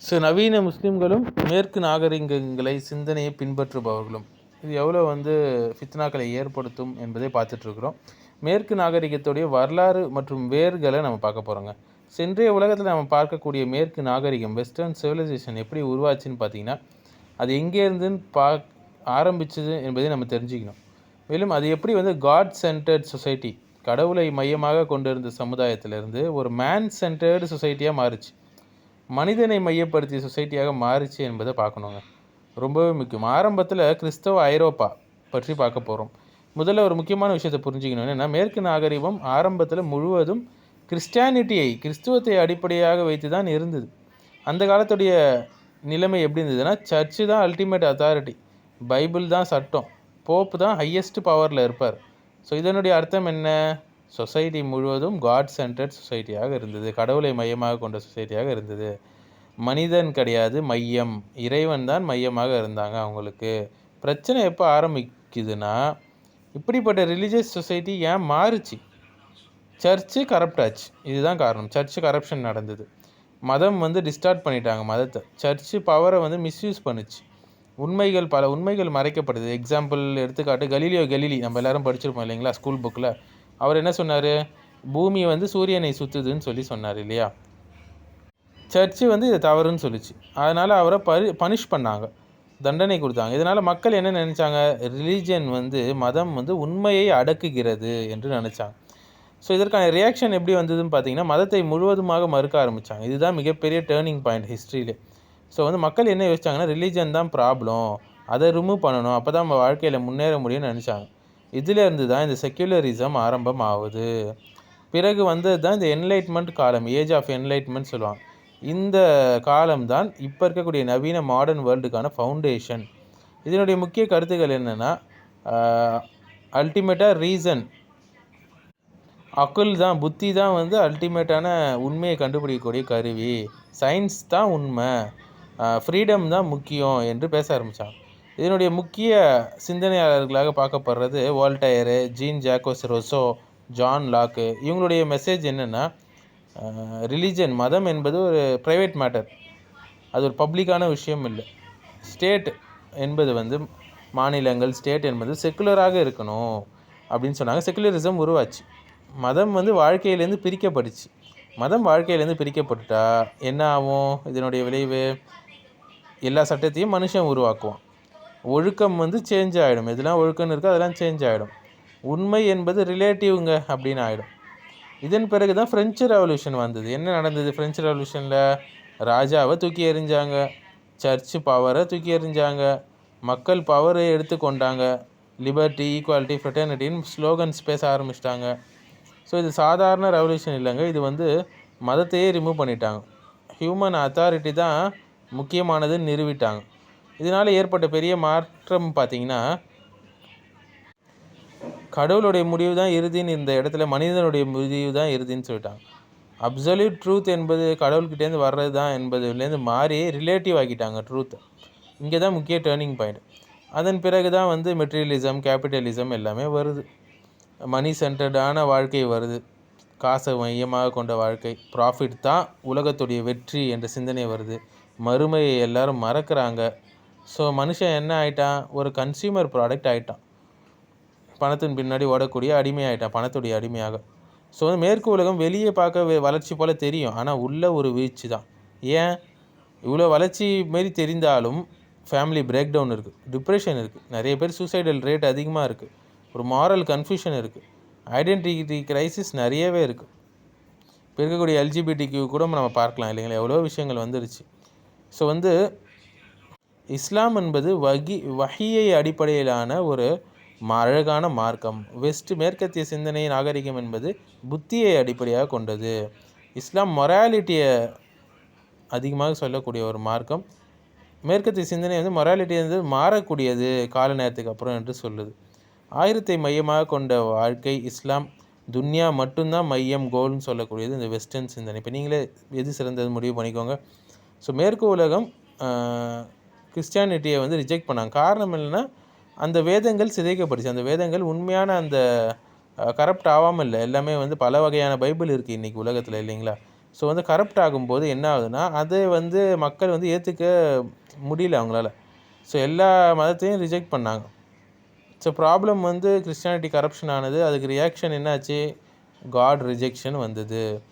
நவீன முஸ்லீம்களும் மேற்கு நாகரிகங்களை சிந்தனையை பின்பற்றுபவர்களும் இது எவ்வளோ ஃபித்னாக்களை ஏற்படுத்தும் என்பதை பார்த்துட்ருக்குறோம். மேற்கு நாகரிகத்துடைய வரலாறு மற்றும் வேர்களை நம்ம பார்க்க போகிறோங்க. இன்றைய உலகத்தில் நம்ம பார்க்கக்கூடிய மேற்கு நாகரிகம், வெஸ்டர்ன் சிவிலைசேஷன் எப்படி உருவாச்சுன்னு பார்த்தீங்கன்னா, அது எங்கேருந்துன்னு ஆரம்பிச்சது என்பதை நம்ம தெரிஞ்சுக்கணும். மேலும் அது எப்படி காட் சென்டர்ட் சொசைட்டி, கடவுளை மையமாக கொண்டிருந்த சமுதாயத்திலிருந்து ஒரு மேன் சென்டர்டு சொசைட்டியாக மாறுச்சு, மனிதனை மையப்படுத்திய சொசைட்டியாக மாறிச்சு என்பதை பார்க்கணுங்க. ரொம்பவே முக்கியம். ஆரம்பத்தில் கிறிஸ்தவ ஐரோப்பா பற்றி பார்க்க போகிறோம். முதல்ல ஒரு முக்கியமான விஷயத்தை புரிஞ்சுக்கணும். என்னென்னா, மேற்கு நாகரிகம் ஆரம்பத்தில் முழுவதும் கிறிஸ்துவத்தை அடிப்படையாக வைத்து தான் இருந்தது. அந்த காலத்துடைய நிலைமை எப்படி இருந்ததுன்னா, சர்ச்சு தான் அல்டிமேட் அத்தாரிட்டி, பைபிள் தான் சட்டம், போப்பு தான் ஹையஸ்ட் பவரில் இருப்பார். இதனுடைய அர்த்தம் என்ன? சொசைட்டி முழுவதும் காட் சென்டர்ட் சொசைட்டியாக இருந்தது, கடவுளை மையமாக கொண்ட சொசைட்டியாக இருந்தது. மனிதன் கிடையாது மையம், இறைவன் தான் மையமாக இருந்தாங்க அவங்களுக்கு. பிரச்சனை எப்போ ஆரம்பிக்குதுன்னா, இப்படிப்பட்ட ரிலீஜியஸ் சொசைட்டி ஏன் மாறுச்சு? சர்ச்சு கரப்ட் ஆச்சு. இதுதான் காரணம். சர்ச்சு கரப்ஷன் நடந்தது. மதம் டிஸ்டார்ட் பண்ணிட்டாங்க மதத்தை. சர்ச்சு பவரை மிஸ்யூஸ் பண்ணுச்சு. பல உண்மைகள் மறைக்கப்படுது. எக்ஸாம்பிள் எடுத்துக்காட்டு கலீலியோ கெலிலி, நம்ம எல்லாரும் படிச்சிருப்போம் இல்லைங்களா ஸ்கூல் புக்கில். அவர் என்ன சொன்னார்? பூமி சூரியனை சுற்றுதுன்னு சொன்னார் இல்லையா? சர்ச்சு இதை தவறுன்னு சொல்லிச்சு. அதனால் அவரை பனிஷ் பண்ணாங்க, தண்டனை கொடுத்தாங்க. இதனால் மக்கள் என்ன நினச்சாங்க? ரிலீஜன் மதம் உண்மையை அடக்குகிறது என்று நினச்சாங்க. இதற்கான ரியாக்ஷன் எப்படி வந்ததுன்னு பார்த்தீங்கன்னா, மதத்தை முழுவதுமாக மறுக்க ஆரம்பித்தாங்க. இதுதான் மிகப்பெரிய டேர்னிங் பாயிண்ட் ஹிஸ்ட்ரியிலே. மக்கள் என்ன யோசிச்சாங்கன்னா, ரிலீஜன் தான் ப்ராப்ளம், அதை ரிமூவ் பண்ணணும், அப்போ தான் நம்ம வாழ்க்கையில் முன்னேற முடியும்னு நினச்சாங்க. இதிலேருந்து தான் இந்த செக்யுலரிசம் ஆரம்பம் ஆகுது. பிறகு தான் இந்த என்லைட்மெண்ட் காலம், ஏஜ் ஆஃப் என்லைட்மெண்ட் சொல்லுவாங்க. இந்த காலம்தான் இப்போ இருக்கக்கூடிய நவீன மாடர்ன் வேர்ல்டுக்கான ஃபவுண்டேஷன். இதனுடைய முக்கிய கருத்துக்கள் என்னென்னா, அல்டிமேட்டாக ரீசன், அக்குள் தான், புத்தி தான் அல்டிமேட்டான உண்மையை கண்டுபிடிக்கக்கூடிய கருவி, சயின்ஸ் தான் உண்மை, ஃப்ரீடம் தான் முக்கியம் என்று பேச ஆரம்பித்தாங்க. இதனுடைய முக்கிய சிந்தனையாளர்களாக பார்க்கப்படுறது வால்டயரு, ஜீன் ஜாக்கோஸ் ரோசோ, ஜான் லாக்கு. இவங்களுடைய மெசேஜ் என்னென்னா, ரிலீஜன், மதம் என்பது ஒரு ப்ரைவேட் மேட்டர், அது ஒரு பப்ளிக்கான விஷயம் இல்லை. ஸ்டேட் என்பது மாநிலங்கள், ஸ்டேட் என்பது செக்குலராக இருக்கணும் அப்படின்னு சொன்னாங்க. செக்குலரிசம் உருவாச்சு. மதம் வாழ்க்கையிலேருந்து பிரிக்கப்பட்டுச்சு. மதம் வாழ்க்கையிலேருந்து பிரிக்கப்பட்டுட்டா என்ன ஆகும்? இதனுடைய விளைவு, எல்லா சட்டத்தையும் மனுஷன் உருவாக்குவான். ஒழுக்கம் சேஞ்ச் ஆகிடும். எதெல்லாம் ஒழுக்கம்னு இருக்கோ அதெல்லாம் சேஞ்ச் ஆகிடும். உண்மை என்பது ரிலேட்டிவ்ங்க அப்படின்னு ஆகிடும். இதன் பிறகு தான் ஃப்ரெஞ்சு ரெவல்யூஷன் வந்தது. என்ன நடந்தது ஃப்ரெஞ்சு ரெவல்யூஷனில்? ராஜாவை தூக்கி எறிஞ்சாங்க, சர்ச்சு பவரை தூக்கி எறிஞ்சாங்க, மக்கள் பவரை எடுத்துக்கொண்டாங்க, லிபர்ட்டி, ஈக்குவாலிட்டி, ஃப்ரெட்டர்னிட்டின்னு ஸ்லோகன்ஸ் பேச ஆரம்பிச்சிட்டாங்க. இது சாதாரண ரெவல்யூஷன் இல்லைங்க. இது மதத்தையே ரிமூவ் பண்ணிட்டாங்க. ஹியூமன் அத்தாரிட்டி தான் முக்கியமானதுன்னு நிறுவிட்டாங்க. இதனால் ஏற்பட்ட பெரிய மாற்றம் பார்த்திங்கன்னா, கடவுளுடைய முடிவு தான் இறுதின்னு இந்த இடத்துல மனிதனுடைய முடிவு தான் இறுதின்னு சொல்லிட்டாங்க. அப்சல்யூட் ட்ரூத் என்பது கடவுள்கிட்டேருந்து வர்றது தான் என்பதுலேருந்து மாறி ரிலேட்டிவ் ஆக்கிட்டாங்க ட்ரூத்தை. இங்கே தான் முக்கிய டேர்னிங் பாயிண்ட். அதன் பிறகு தான் மெட்டீரியலிசம், கேபிட்டலிசம் எல்லாமே வருது. மணி சென்டர்டான வாழ்க்கை வருது, காசை மையமாக கொண்ட வாழ்க்கை, ப்ராஃபிட் தான் உலகத்துடைய வெற்றி என்ற சிந்தனை வருது. மறுமையை எல்லாரும் மறக்கிறாங்க. மனுஷன் என்ன ஆகிட்டான்? ஒரு கன்சியூமர் ப்ராடக்ட் ஆகிட்டான். பணத்தின் பின்னாடி ஓடக்கூடிய அடிமையாகிட்டான், பணத்துடைய அடிமையாக. மேற்கு உலகம் வெளியே பார்க்க வளர்ச்சி போல் தெரியும், ஆனால் உள்ள ஒரு வீழ்ச்சி தான். ஏன்? இவ்வளோ வளர்ச்சி மாரி தெரிந்தாலும் ஃபேமிலி பிரேக் டவுன் இருக்குது, டிப்ரெஷன் இருக்குது, நிறைய பேர் சூசைடல் ரேட் அதிகமாக இருக்குது, ஒரு மாரல் கன்ஃபியூஷன் இருக்குது, ஐடென்டிட்டி கிரைசிஸ் நிறையவே இருக்குது. இப்போ இருக்கக்கூடிய எல்ஜிபிடிக்கு கூட நம்ம பார்க்கலாம் இல்லைங்களா, எவ்வளோ விஷயங்கள் வந்துருச்சு. இஸ்லாம் என்பது வஹியை அடிப்படையிலான ஒரு அழகான மார்க்கம். மேற்கத்திய சிந்தனை நாகரிகம் என்பது புத்தியை அடிப்படையாக கொண்டது. இஸ்லாம் மொராலிட்டியை அதிகமாக சொல்லக்கூடிய ஒரு மார்க்கம். மேற்கத்திய சிந்தனை மொராலிட்டி மாறக்கூடியது கால நேரத்துக்கு அப்புறம் என்று சொல்லுது. ஆயிரத்தை மையமாக கொண்ட வாழ்க்கை இஸ்லாம். துன்யா மட்டும்தான் மையம், கோல்னு சொல்லக்கூடியது இந்த வெஸ்டர்ன் சிந்தனை. இப்போ நீங்களே எது சிறந்தது முடிவு பண்ணிக்கோங்க. மேற்கு உலகம் கிறிஸ்டியானிட்டியை ரிஜெக்ட் பண்ணாங்க. காரணம் என்னென்னா, அந்த வேதங்கள் சிதைக்கப்பட்டுச்சு. அந்த வேதங்கள் உண்மையான அந்த கரப்ட் ஆகாமல் இல்லை. எல்லாமே பல வகையான பைபிள் இருக்குது இன்றைக்கி உலகத்தில் இல்லைங்களா. ஸோ வந்து கரப்ட் ஆகும்போது என்ன ஆகுதுன்னா, அதை வந்து மக்கள் வந்து ஏற்றுக்க முடியல அவங்களால. ஸோ எல்லா மதத்தையும் ரிஜெக்ட் பண்ணாங்க. ஸோ கிறிஸ்டியானிட்டி கரப்ஷன் ஆனது. அதுக்கு ரியாக்ஷன் என்னாச்சு? காட் ரிஜெக்ஷன் வந்தது.